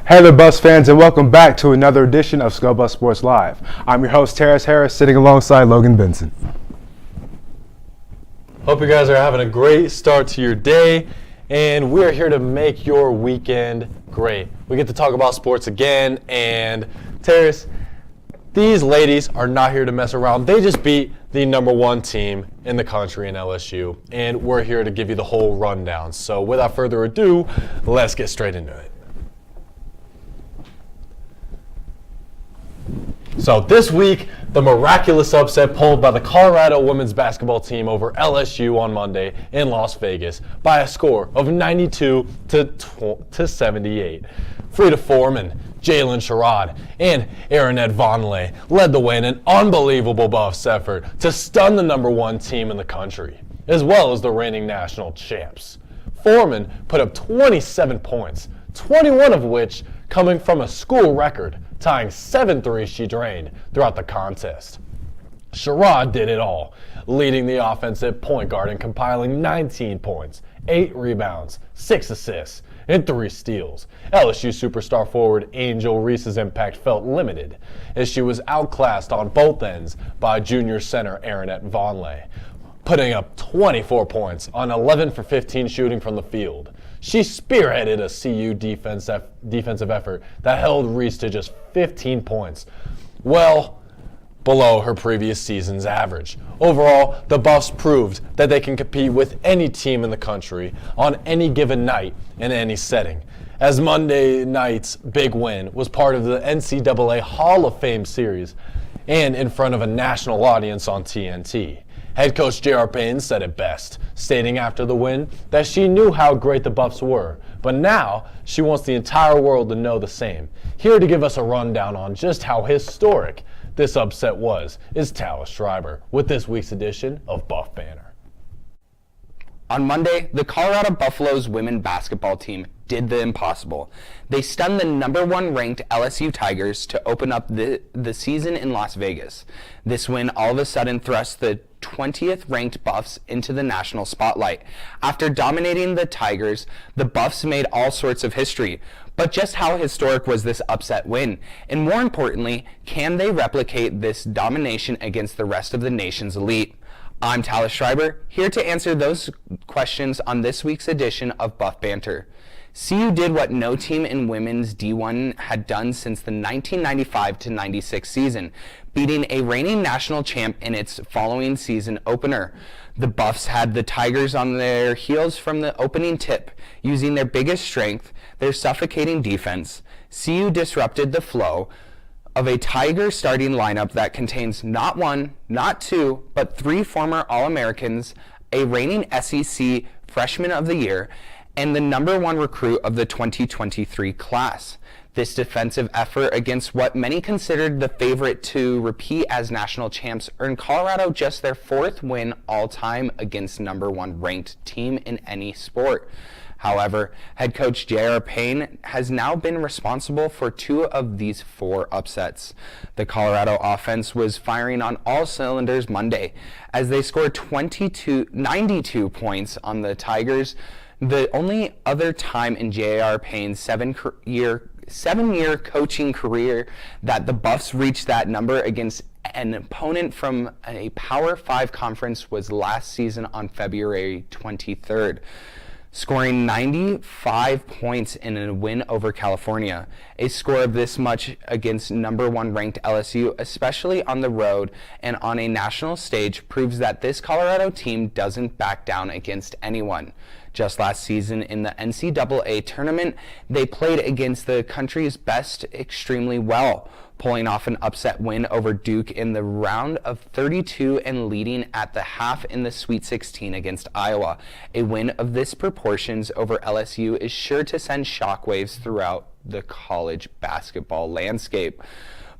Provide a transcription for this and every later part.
Hey there, Bus fans, and welcome back to another edition of Skull Bus Sports Live. I'm your host, Terris, sitting alongside Logan Benson. Hope you guys are having a great start to your day, and we're here to make your weekend great. We get to talk about sports again, and Terris, these ladies are not here to mess around. They just beat the number one team in the country in LSU, and we're here to give you the whole rundown. So without further ado, let's get straight into it. So this week, the miraculous upset pulled by the Colorado women's basketball team over LSU on Monday in Las Vegas by a score of 92 to 78. Frida Foreman, Jalen Sherrod, and Aaronette Vonleh led the way in an unbelievable Buffs effort to stun the number one team in the country, as well as the reigning national champs. Foreman put up 27 points, 21 of which coming from a school record, tying 7 threes she drained throughout the contest. Sherrod did it all, leading the offense at point guard and compiling 19 points, 8 rebounds, 6 assists, and 3 steals. LSU superstar forward Angel Reese's impact felt limited, as she was outclassed on both ends by junior center Aaronette Vonleh, putting up 24 points on 11 for 15 shooting from the field. She spearheaded a CU defensive effort that held Reese to just 15 points, well below her previous season's average. Overall, the Buffs proved that they can compete with any team in the country on any given night in any setting, as Monday night's big win was part of the NCAA Hall of Fame series and in front of a national audience on TNT. Head coach Gerra said it best, stating after the win that she knew how great the Buffs were, but now she wants the entire world to know the same. Here to give us a rundown on just how historic this upset was is Talus Schrieber with this week's edition of Buff Banner. On Monday, the Colorado Buffaloes women basketball team did the impossible. They stunned the number one ranked LSU Tigers to open up the season in Las Vegas. This win all of a sudden thrust the 20th ranked Buffs into the national spotlight. After dominating the Tigers, the Buffs made all sorts of history. But just how historic was this upset win? And more importantly, can they replicate this domination against the rest of the nation's elite? I'm Talus Schrieber, here to answer those questions on this week's edition of Buff Banter. CU did what no team in women's D1 had done since the 1995-96 season, beating a reigning national champ in its following season opener. The Buffs had the Tigers on their heels from the opening tip, using their biggest strength, their suffocating defense. CU disrupted the flow of a Tiger starting lineup that contains not one, not two, but 3 former All-Americans, a reigning SEC Freshman of the Year, and the number one recruit of the 2023 class. This defensive effort against what many considered the favorite to repeat as national champs earned Colorado just their 4th win all-time against number one ranked team in any sport. However, head coach Gerra has now been responsible for 2 of these 4 upsets. The Colorado offense was firing on all cylinders Monday as they scored 92 points on the Tigers, the only other time in J.R. Payne's 7-year coaching career that the Buffs reached that number against an opponent from a Power 5 conference was last season on February 23rd. Scoring 95 points in a win over California. A score of this much against number one ranked LSU, especially on the road and on a national stage, proves that this Colorado team doesn't back down against anyone. Just last season in the NCAA tournament, they played against the country's best extremely well, pulling off an upset win over Duke in the round of 32 and leading at the half in the Sweet 16 against Iowa. A win of this proportions over LSU is sure to send shockwaves throughout the college basketball landscape.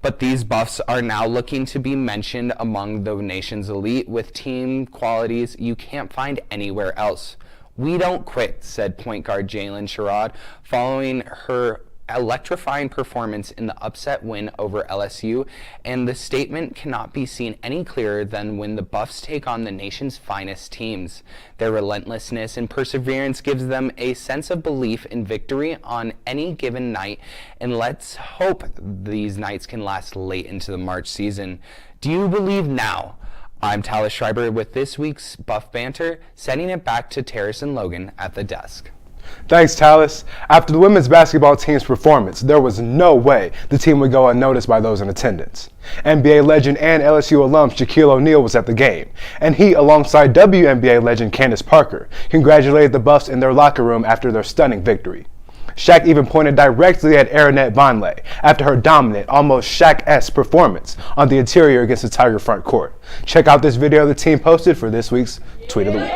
But these Buffs are now looking to be mentioned among the nation's elite with team qualities you can't find anywhere else. "We don't quit," said point guard Jalen Sherrod, following her electrifying performance in the upset win over LSU, and the statement cannot be seen any clearer than when the Buffs take on the nation's finest teams. Their relentlessness and perseverance gives them a sense of belief in victory on any given night, and let's hope these nights can last late into the March season. Do you believe now? I'm Talus Schrieber with this week's Buff Banter, sending it back to Terris and Logan at the desk. Thanks, Talus. After the women's basketball team's performance, there was no way the team would go unnoticed by those in attendance. NBA legend and LSU alum Shaquille O'Neal was at the game, and he, alongside WNBA legend Candace Parker, congratulated the Buffs in their locker room after their stunning victory. Shaq even pointed directly at Aaronette Vonleh after her dominant, almost Shaq-esque performance on the interior against the Tiger front court. Check out this video the team posted for this week's Tweet of the Week.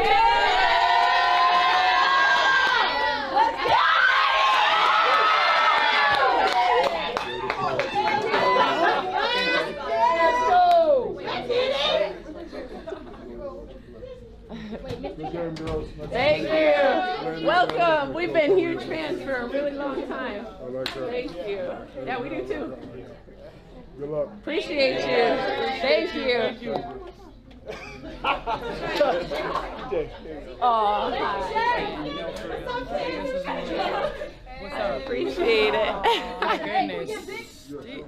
Thank you. Welcome. We've been huge fans for a really long time. Thank you. Yeah, we do too. Good luck. Appreciate you. Thank you. Oh, I appreciate it. My goodness.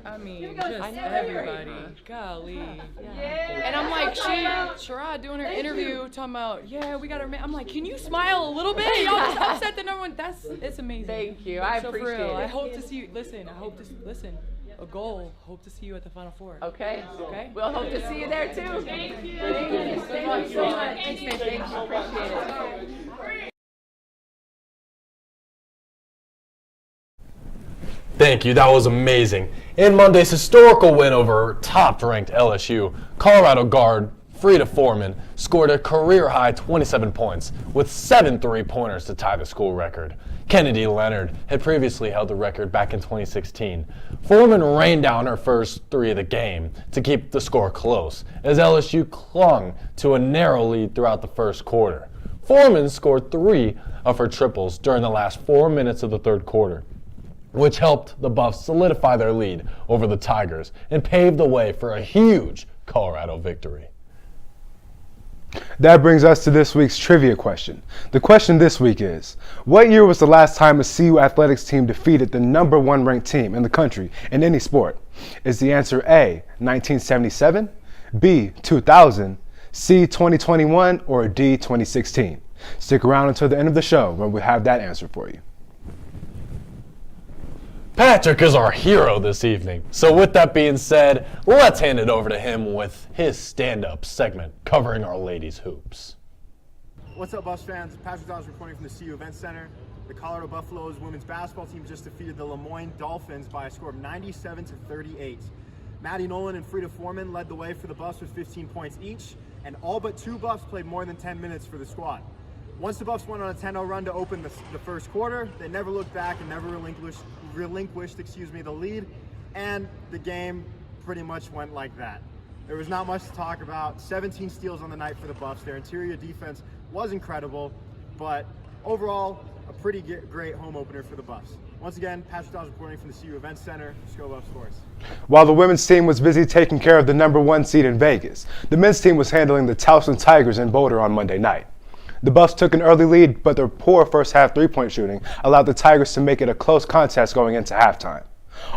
I mean, just everybody. Golly. And I'm like, Sherrod doing her interview, talking about, yeah, we got our man. I'm like, can you smile a little bit? Y'all just upset the number one. It's amazing. Thank you. I so appreciate for real, it. I hope to see you. Listen, a goal. Hope to see you at the Final Four. Okay. Okay. We'll hope to see you there too. Thank you. Thank you so much. Thank you. Appreciate it. Thank you, that was amazing. In Monday's historical win over top-ranked LSU, Colorado guard Frida Foreman scored a career-high 27 points with 7 three-pointers to tie the school record. Kennedy Leonard had previously held the record back in 2016. Foreman rained down her first 3 of the game to keep the score close, as LSU clung to a narrow lead throughout the first quarter. Foreman scored 3 of her triples during the last 4 minutes of the third quarter, which helped the Buffs solidify their lead over the Tigers and paved the way for a huge Colorado victory. That brings us to this week's trivia question. The question this week is, what year was the last time a CU athletics team defeated the number 1 ranked team in the country in any sport? Is the answer A, 1977, B, 2000, C, 2021, or D, 2016? Stick around until the end of the show when we have that answer for you. Patrick is our hero this evening. So with that being said, let's hand it over to him with his stand-up segment covering our ladies' hoops. What's up, Buffs fans? Patrick Dawson reporting from the CU Event Center. The Colorado Buffaloes women's basketball team just defeated the Lemoyne Dolphins by a score of 97-38. Maddie Nolan and Frida Foreman led the way for the Buffs with 15 points each, and all but 2 Buffs played more than 10 minutes for the squad. Once the Buffs went on a 10-0 run to open the first quarter, they never looked back and never relinquished the lead, and the game pretty much went like that. There was not much to talk about. 17 steals on the night for the Buffs. Their interior defense was incredible, but overall, a pretty great home opener for the Buffs. Once again, Patrick Dawes reporting from the CU Event Center. Let's go Buff Sports. While the women's team was busy taking care of the number 1 seed in Vegas, the men's team was handling the Towson Tigers in Boulder on Monday night. The Buffs took an early lead, but their poor first half three-point shooting allowed the Tigers to make it a close contest going into halftime.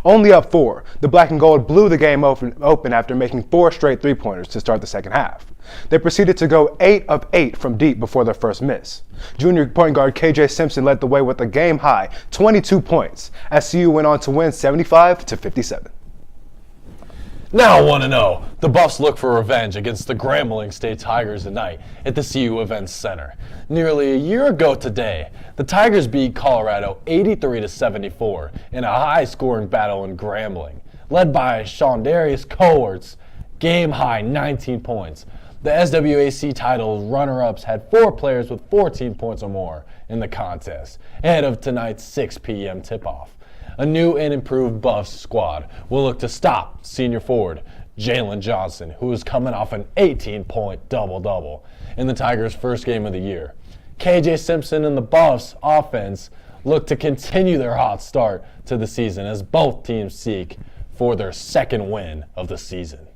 Only up 4, the black and gold blew the game open after making 4 straight three-pointers to start the second half. They proceeded to go 8 of 8 from deep before their first miss. Junior point guard KJ Simpson led the way with a game-high 22 points as CU went on to win 75-57. Now I want to know, the Buffs look for revenge against the Grambling State Tigers tonight at the CU Events Center. Nearly a year ago today, the Tigers beat Colorado 83-74 in a high-scoring battle in Grambling, led by Shondarius Cowart's game-high 19 points. The SWAC title runner-ups had 4 players with 14 points or more in the contest, ahead of tonight's 6 p.m. tip-off. A new and improved Buffs squad will look to stop senior forward Jalen Johnson, who is coming off an 18-point double-double in the Tigers' first game of the year. KJ Simpson and the Buffs offense look to continue their hot start to the season as both teams seek for their second win of the season.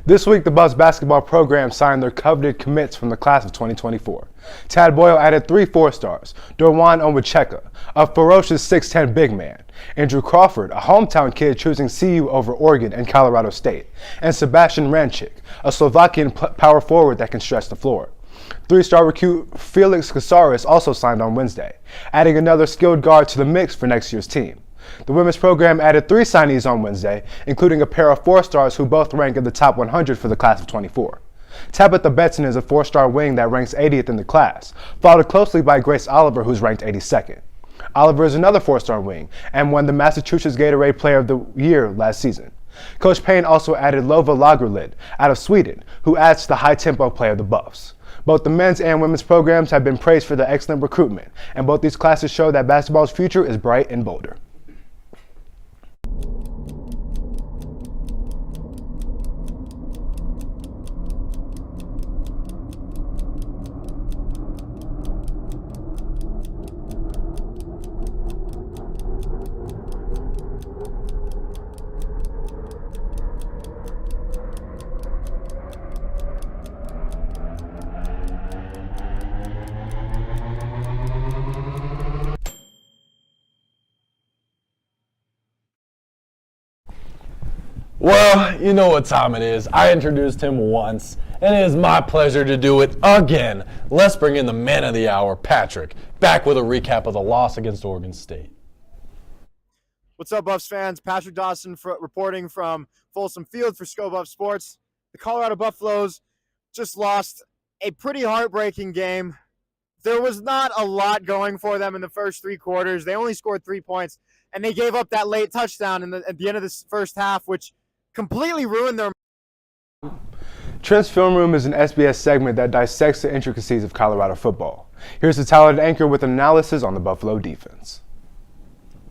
This week, the Buffs basketball program signed their coveted commits from the class of 2024. Tad Boyle added 3 4-stars, Dorwan Onwuchekwa, a ferocious 6'10 big man, Andrew Crawford, a hometown kid choosing CU over Oregon and Colorado State, and Sebastian Rancic, a Slovakian power forward that can stretch the floor. 3-star recruit Felix Casares also signed on Wednesday, adding another skilled guard to the mix for next year's team. The women's program added 3 signees on Wednesday, including a pair of 4-stars who both rank in the top 100 for the class of 24. Tabitha Benson is a 4-star wing that ranks 80th in the class, followed closely by Grace Oliver, who's ranked 82nd. Oliver is another 4-star wing and won the Massachusetts Gatorade Player of the Year last season. Coach Payne also added Lova Lagerlid out of Sweden, who adds to the high-tempo play of the Buffs. Both the men's and women's programs have been praised for their excellent recruitment, and both these classes show that basketball's future is bright and bolder. Well, you know what time it is. I introduced him once, and it is my pleasure to do it again. Let's bring in the man of the hour, Patrick, back with a recap of the loss against Oregon State. What's up, Buffs fans? Patrick Dawson reporting from Folsom Field for Sco Buff Sports. The Colorado Buffaloes just lost a pretty heartbreaking game. There was not a lot going for them in the first 3 quarters. They only scored 3 points, and they gave up that late touchdown at the end of this first half, which completely ruined their. Trent's Film Room is an SBS segment that dissects the intricacies of Colorado football. Here's the talented anchor with an analysis on the Buffalo defense.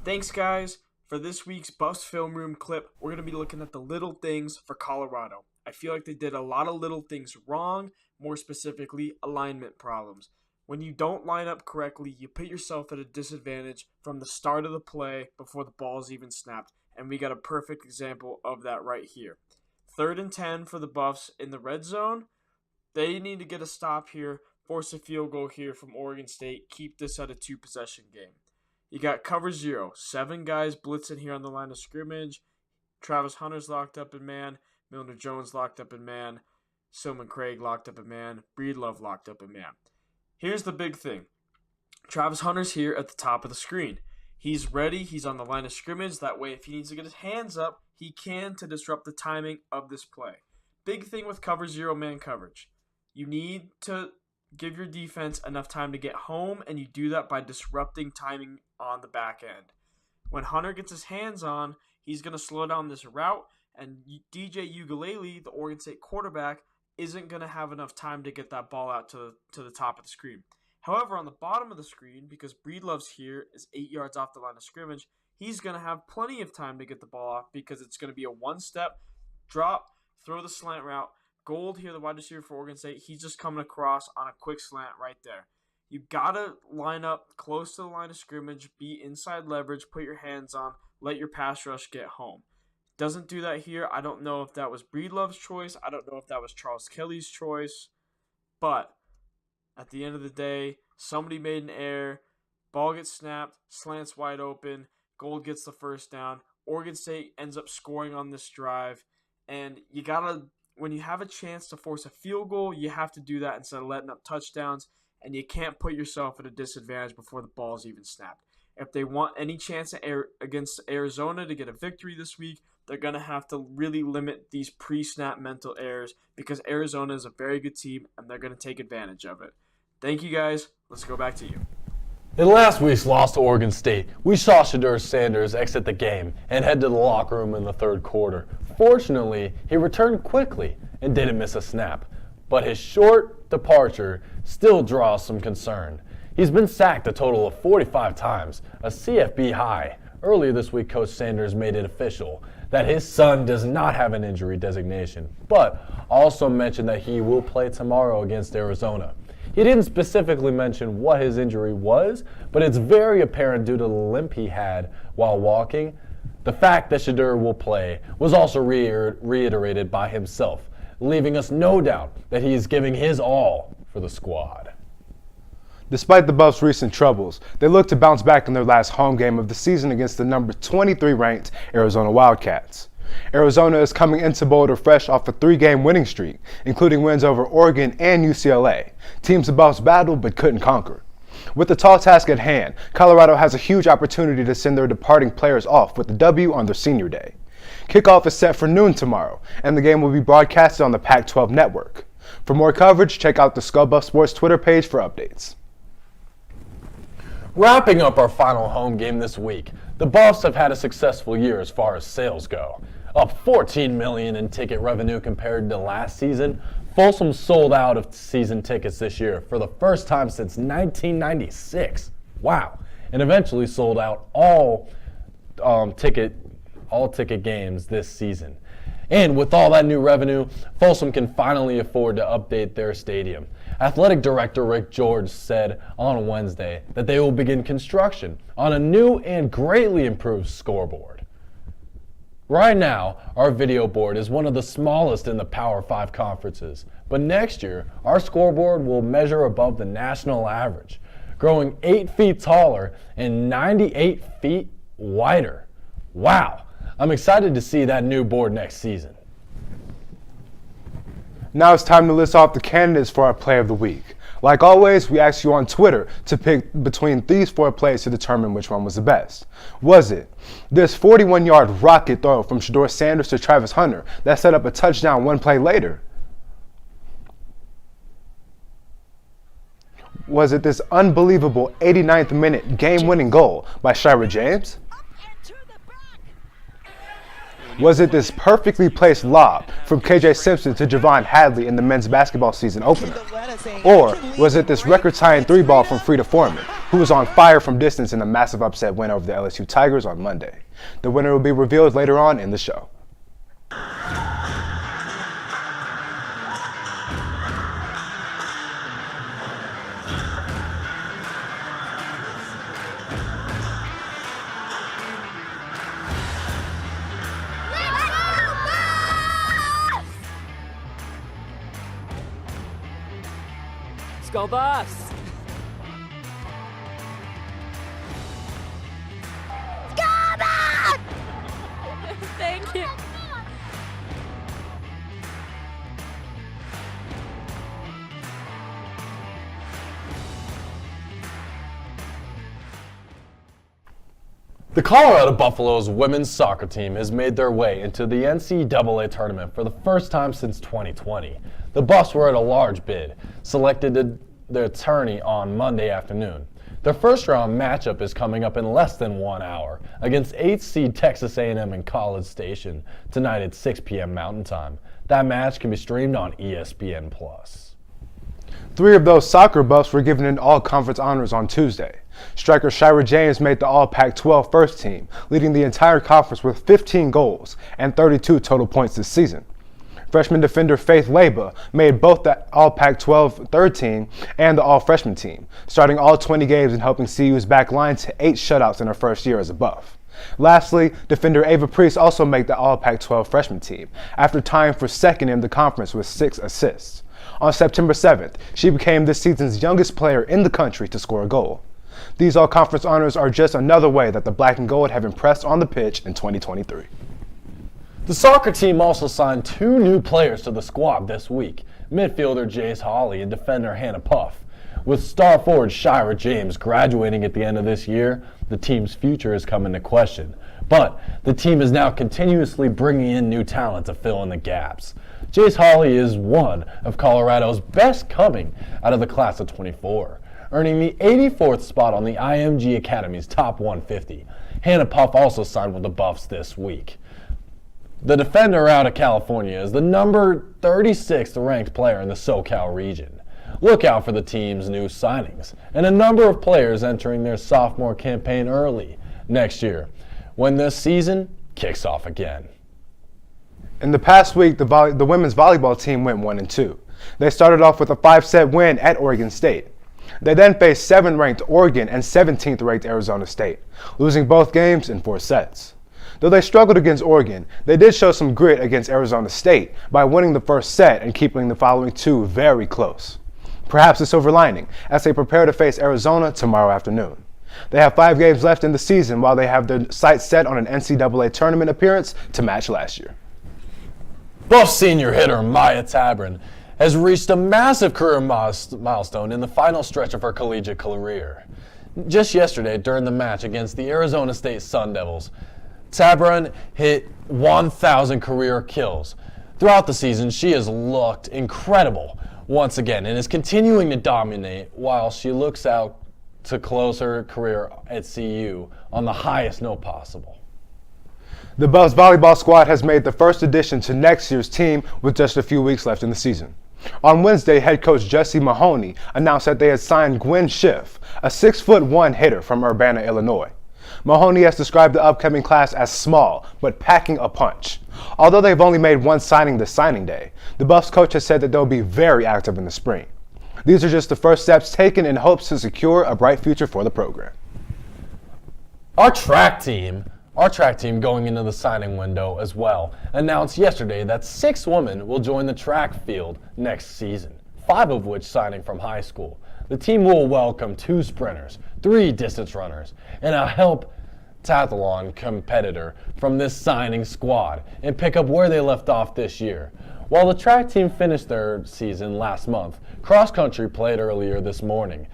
Thanks, guys. For this week's Buffs Film Room clip, we're going to be looking at the little things for Colorado. I feel like they did a lot of little things wrong, more specifically, alignment problems. When you don't line up correctly, you put yourself at a disadvantage from the start of the play before the ball's even snapped. And we got a perfect example of that right here. 3rd and 10 for the Buffs in the red zone. They need to get a stop here, force a field goal here from Oregon State, keep this at a 2-possession game. You got cover 0, 7 guys blitzing here on the line of scrimmage. Travis Hunter's locked up in man, Milner Jones locked up in man, Silman Craig locked up in man, Breedlove locked up in man. Here's the big thing. Travis Hunter's here at the top of the screen. He's ready. He's on the line of scrimmage. That way, if he needs to get his hands up, he can to disrupt the timing of this play. Big thing with cover 0 man coverage. You need to give your defense enough time to get home, and you do that by disrupting timing on the back end. When Hunter gets his hands on, he's going to slow down this route, and DJ Ugalele, the Oregon State quarterback, isn't going to have enough time to get that ball out to the top of the screen. However, on the bottom of the screen, because Breedlove's here is 8 yards off the line of scrimmage, he's going to have plenty of time to get the ball off because it's going to be a one-step drop, throw the slant route. Gold here, the wide receiver for Oregon State, he's just coming across on a quick slant right there. You got to line up close to the line of scrimmage, be inside leverage, put your hands on, let your pass rush get home. Doesn't do that here. I don't know if that was Breedlove's choice. I don't know if that was Charles Kelly's choice. But at the end of the day, somebody made an error. Ball gets snapped. Slants wide open. Gold gets the first down. Oregon State ends up scoring on this drive. And you got to, when you have a chance to force a field goal, you have to do that instead of letting up touchdowns. And you can't put yourself at a disadvantage before the ball's even snapped. If they want any chance against Arizona to get a victory this week, they're going to have to really limit these pre-snap mental errors because Arizona is a very good team and they're going to take advantage of it. Thank you, guys. Let's go back to you. In last week's loss to Oregon State, we saw Shedeur Sanders exit the game and head to the locker room in the 3rd quarter. Fortunately, he returned quickly and didn't miss a snap. But his short departure still draws some concern. He's been sacked a total of 45 times, a CFB high. Earlier this week, Coach Sanders made it official that his son does not have an injury designation, but also mentioned that he will play tomorrow against Arizona. He didn't specifically mention what his injury was, but it's very apparent due to the limp he had while walking. The fact that Schrieber will play was also reiterated by himself, leaving us no doubt that he is giving his all for the squad. Despite the Buffs' recent troubles, they look to bounce back in their last home game of the season against the number 23 ranked Arizona Wildcats. Arizona is coming into Boulder fresh off a 3-game winning streak, including wins over Oregon and UCLA, teams the Buffs battled but couldn't conquer. With the tall task at hand, Colorado has a huge opportunity to send their departing players off with the W on their senior day. Kickoff is set for noon tomorrow, and the game will be broadcasted on the Pac-12 network. For more coverage, check out the Skull Buff Sports Twitter page for updates. Wrapping up our final home game this week, the Buffs have had a successful year as far as sales go. Up $14 million in ticket revenue compared to last season. Folsom sold out of season tickets this year for the first time since 1996. Wow. And eventually sold out all ticket games this season. And with all that new revenue, Folsom can finally afford to update their stadium. Athletic Director Rick George said on Wednesday that they will begin construction on a new and greatly improved scoreboard. Right now, our video board is one of the smallest in the Power 5 conferences, but next year, our scoreboard will measure above the national average, growing 8 feet taller and 98 feet wider. Wow, I'm excited to see that new board next season. Now it's time to list off the candidates for our Play of the Week. Like always, we asked you on Twitter to pick between these 4 plays to determine which one was the best. Was it this 41-yard rocket throw from Shedeur Sanders to Travis Hunter that set up a touchdown one play later? Was it this unbelievable 89th minute game-winning goal by Schrieber James? Was it this perfectly placed lob from KJ Simpson to Javon Hadley in the men's basketball season opener? Or was it this record-tying 3-ball from Frida Foreman, who was on fire from distance in a massive upset win over the LSU Tigers on Monday? The winner will be revealed later on in the show. Go Buffs! Go Buffs! Thank you. The Colorado Buffaloes women's soccer team has made their way into the NCAA tournament for the first time since 2020. The Buffs were at a large bid, selected their attorney on Monday afternoon. Their first round matchup is coming up in less than 1 hour against 8th seed Texas A&M in College Station tonight at 6 p.m. Mountain Time. That match can be streamed on ESPN+. 3 of those soccer Buffs were given an all-conference honors on Tuesday. Striker Schrieber James made the All-Pac-12 first team, leading the entire conference with 15 goals and 32 total points this season. Freshman defender Faith Leba made both the All-Pac-12 third team and the All-Freshman team, starting all 20 games and helping CU's back line to 8 shutouts in her first year as a Buff. Lastly, defender Ava Priest also made the All-Pac-12 freshman team, after tying for second in the conference with 6 assists. On September 7th, she became this season's youngest player in the country to score a goal. These all-conference honors are just another way that the Black and Gold have impressed on the pitch in 2023. The soccer team also signed 2 new players to the squad this week, midfielder Jace Hawley and defender Hannah Puff. With star forward Schrieber James graduating at the end of this year, the team's future has come into question. But the team is now continuously bringing in new talent to fill in the gaps. Jace Hawley is one of Colorado's best coming out of the class of 24, earning the 84th spot on the IMG Academy's top 150. Hannah Puff also signed with the Buffs this week. The defender out of California is the number 36th ranked player in the SoCal region. Look out for the team's new signings and a number of players entering their sophomore campaign early next year when this season kicks off again. In the past week, the women's volleyball team went 1-2. They started off with a 5-set win at Oregon State. They then faced 7th-ranked Oregon and 17th-ranked Arizona State, losing both games in 4 sets. Though they struggled against Oregon, they did show some grit against Arizona State by winning the first set and keeping the following 2 very close. Perhaps a silver lining as they prepare to face Arizona tomorrow afternoon. They have 5 games left in the season while they have their sights set on an NCAA tournament appearance to match last year. Buff senior hitter Maya Tabron has reached a massive career milestone in the final stretch of her collegiate career. Just yesterday, during the match against the Arizona State Sun Devils, Tabron hit 1,000 career kills. Throughout the season, she has looked incredible once again and is continuing to dominate while she looks out to close her career at CU on the highest note possible. The Buffs volleyball squad has made the first addition to next year's team with just a few weeks left in the season. On Wednesday, head coach Jesse Mahoney announced that they had signed Gwen Schiff, a 6'1" hitter from Urbana, Illinois. Mahoney has described the upcoming class as small, but packing a punch. Although they've only made one signing this signing day, the Buffs coach has said that they'll be very active in the spring. These are just the first steps taken in hopes to secure a bright future for the program. Our track team going into the signing window as well announced yesterday that 6 women will join the track field next season, 5 of which signing from high school. The team will welcome 2 sprinters, 3 distance runners, and a pentathlon competitor from this signing squad and pick up where they left off this year. While the track team finished their season last month, cross country played earlier this morning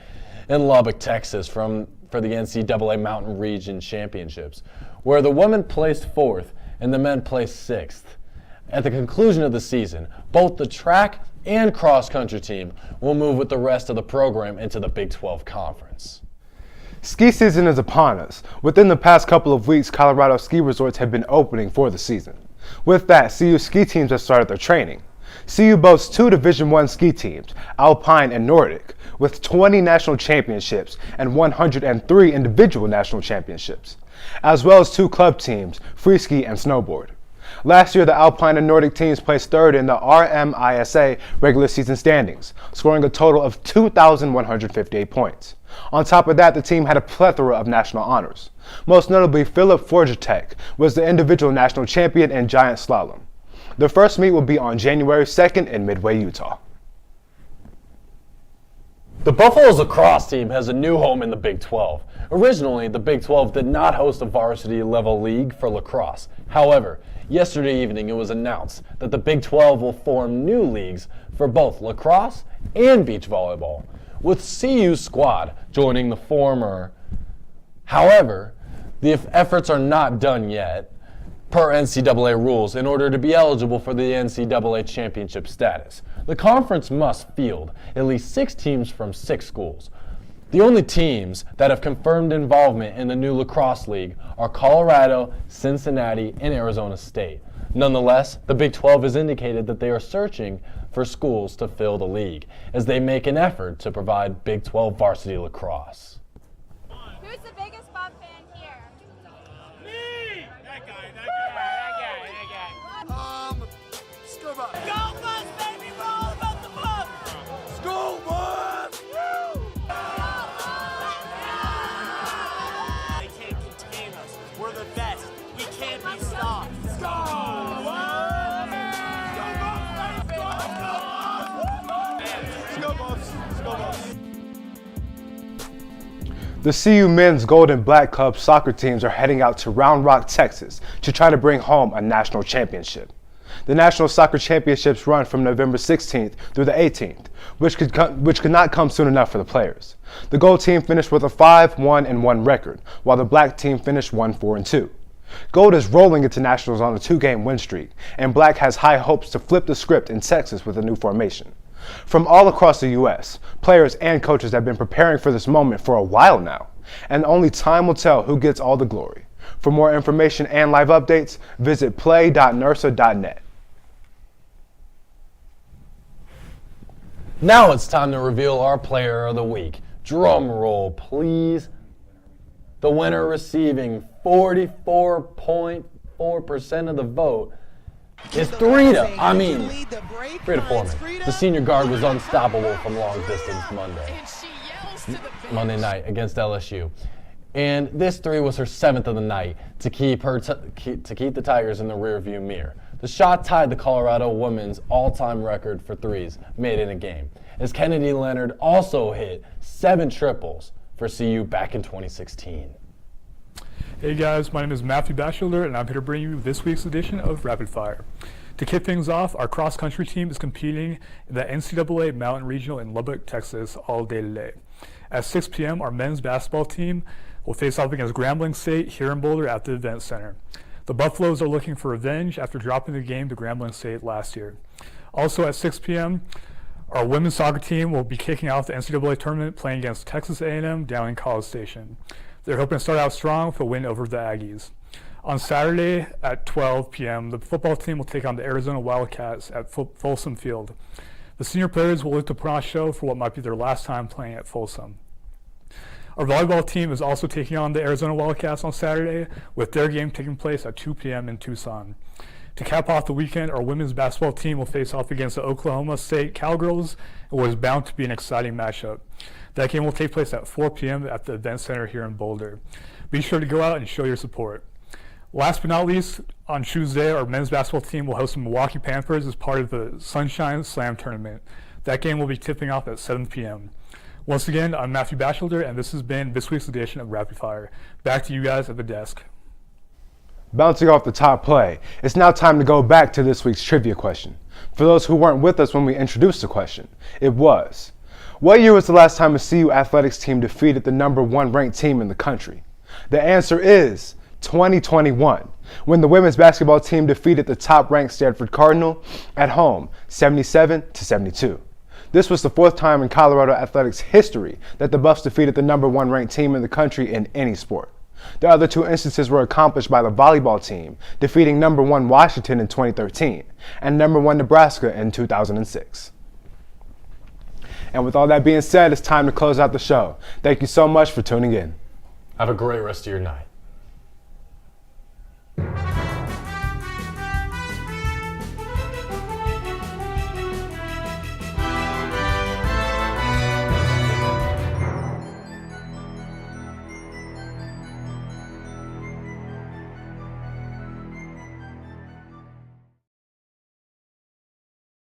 in Lubbock, Texas for the NCAA Mountain Region Championships, where the women placed 4th and the men placed 6th. At the conclusion of the season, both the track and cross country team will move with the rest of the program into the Big 12 Conference. Ski season is upon us. Within the past couple of weeks, Colorado ski resorts have been opening for the season. With that, CU ski teams have started their training. CU boasts 2 Division I ski teams, Alpine and Nordic, with 20 national championships and 103 individual national championships, as well as 2 club teams, free ski and snowboard. Last year, the Alpine and Nordic teams placed 3rd in the RMISA regular season standings, scoring a total of 2,158 points. On top of that, the team had a plethora of national honors. Most notably, Philip Forgetek was the individual national champion in giant slalom. The first meet will be on January 2nd in Midway, Utah. The Buffaloes lacrosse team has a new home in the Big 12. Originally, the Big 12 did not host a varsity level league for lacrosse. However, yesterday evening it was announced that the Big 12 will form new leagues for both lacrosse and beach volleyball, with CU's squad joining the former. However, the efforts are not done yet, per NCAA rules, in order to be eligible for the NCAA championship status. The conference must field at least 6 teams from 6 schools. The only teams that have confirmed involvement in the new lacrosse league are Colorado, Cincinnati, and Arizona State. Nonetheless, the Big 12 has indicated that they are searching for schools to fill the league as they make an effort to provide Big 12 varsity lacrosse. Who's the biggest Bob fan here? Me! That guy. School bus! Go bus, baby! We're all about the bus! School bus! Woo! They can't contain us. We're the best. We can't be stopped. School bus! School bus! The CU men's gold and black club soccer teams are heading out to Round Rock, Texas to try to bring home a national championship. The National Soccer Championships run from November 16th through the 18th, which could not come soon enough for the players. The gold team finished with a 5-1-1 record, while the black team finished 1-4-2. Gold is rolling into nationals on a 2-game win streak, and black has high hopes to flip the script in Texas with a new formation. From all across the U.S., players and coaches have been preparing for this moment for a while now, and only time will tell who gets all the glory. For more information and live updates, visit play.nrsa.net. Now it's time to reveal our player of the week. Drum roll, please. The winner receiving 44.4% of the vote is three to Foreman. The senior guard was unstoppable from long distance Monday night against LSU. And this three was her 7th of the night to keep the Tigers in the rearview mirror. The shot tied the Colorado women's all-time record for threes made in a game, as Kennedy Leonard also hit 7 triples for CU back in 2016. Hey guys, my name is Matthew Batchelder, and I'm here to bring you this week's edition of Rapid Fire. To kick things off, our cross-country team is competing in the NCAA Mountain Regional in Lubbock, Texas, all day today. At 6 p.m., our men's basketball team will face off against Grambling State here in Boulder at the Event Center. The Buffaloes are looking for revenge after dropping the game to Grambling State last year. Also at 6 p.m., our women's soccer team will be kicking off the NCAA tournament playing against Texas A&M down in College Station. They're hoping to start out strong with a win over the Aggies. On Saturday at 12 p.m., the football team will take on the Arizona Wildcats at Folsom Field. The senior players will look to put on a show for what might be their last time playing at Folsom. Our volleyball team is also taking on the Arizona Wildcats on Saturday, with their game taking place at 2 p.m. in Tucson. To cap off the weekend, our women's basketball team will face off against the Oklahoma State Cowgirls in what is bound to be an exciting matchup. That game will take place at 4 p.m. at the Event Center here in Boulder. Be sure to go out and show your support. Last but not least, on Tuesday, our men's basketball team will host the Milwaukee Panthers as part of the Sunshine Slam Tournament. That game will be tipping off at 7 p.m. Once again, I'm Matthew Batchelder, and this has been this week's edition of Rapid Fire. Back to you guys at the desk. Bouncing off the top play, it's now time to go back to this week's trivia question. For those who weren't with us when we introduced the question, it was, what year was the last time a CU athletics team defeated the #1 ranked team in the country? The answer is 2021, when the women's basketball team defeated the top-ranked Stanford Cardinal at home, 77-72. This was the 4th time in Colorado athletics history that the Buffs defeated the #1 ranked team in the country in any sport. The other 2 instances were accomplished by the volleyball team, defeating #1 Washington in 2013 and #1 Nebraska in 2006. And with all that being said, it's time to close out the show. Thank you so much for tuning in. Have a great rest of your night.